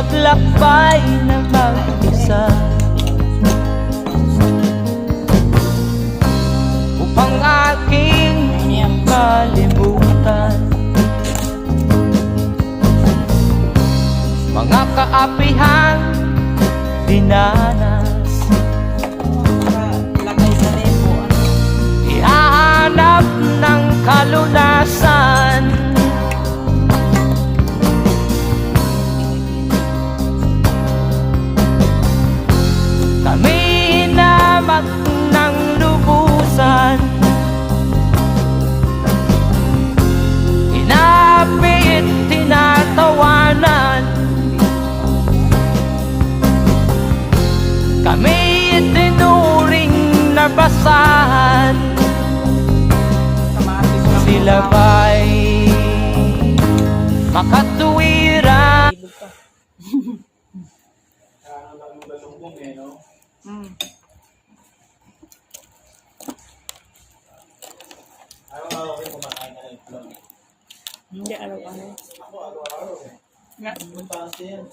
maglakbay na mag-isa upang aking kalimutan mga kaapihan dinanas. Ihahanap ng kalunasan kami hinamak ng lubusan, inapit, tinatawanan, kami itinuring na basahan. Sila ba'y makatuwiran? Araw-araw kayo kumakain ka ng itlog. Hindi, araw-araw. Ako araw-araw eh. Nga. Ang pansi yan.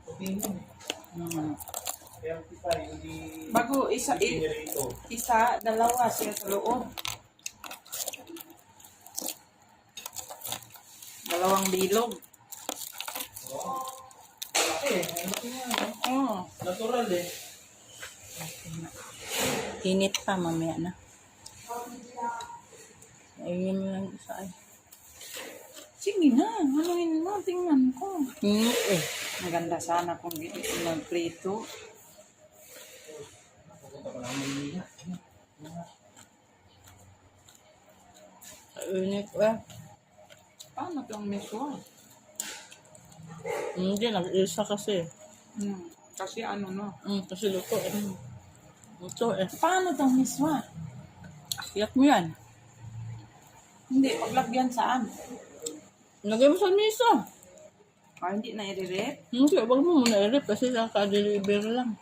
Opinion eh. Kaya kita hindi... Bago Pinirito. dalawa siya sa loob. Dalawang bilog. Oo. Laki eh. Ang laki nga. Oo. Natural eh. Init pa, mamaya na. Ayun lang isa ay. Sige na, haluin mo, tingnan ko. Init eh. Maganda sana kung nagprito. Pupunta pa lang Manila. Init eh. Paano itong miswa? Hindi, nag-isa kasi. Kasi ano no? Kasi luto eh. Luto eh. Paano itong miswa? Iyak mo yan. Hindi, paglagyan saan? Lagay mo sa misa. Hindi na i-rep? Hindi, wag mo muna i-rep kasi naka-deliver lang.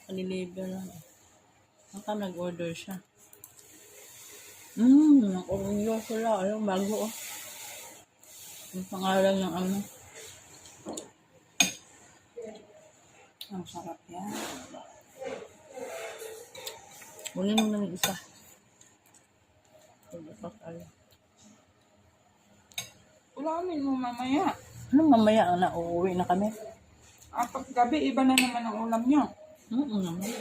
Naka-deliver lang. Baka nag-order siya. Nakurungyo sila. Ayun, bago oh. Yung pangalan ng ano. Ang sarap yan. Kunin mo na yung isa. Ulamin mo mamaya. Ano mamaya? Uuwi na kami. Pag gabi, iba na naman ang ulam niyo. Iba na naman.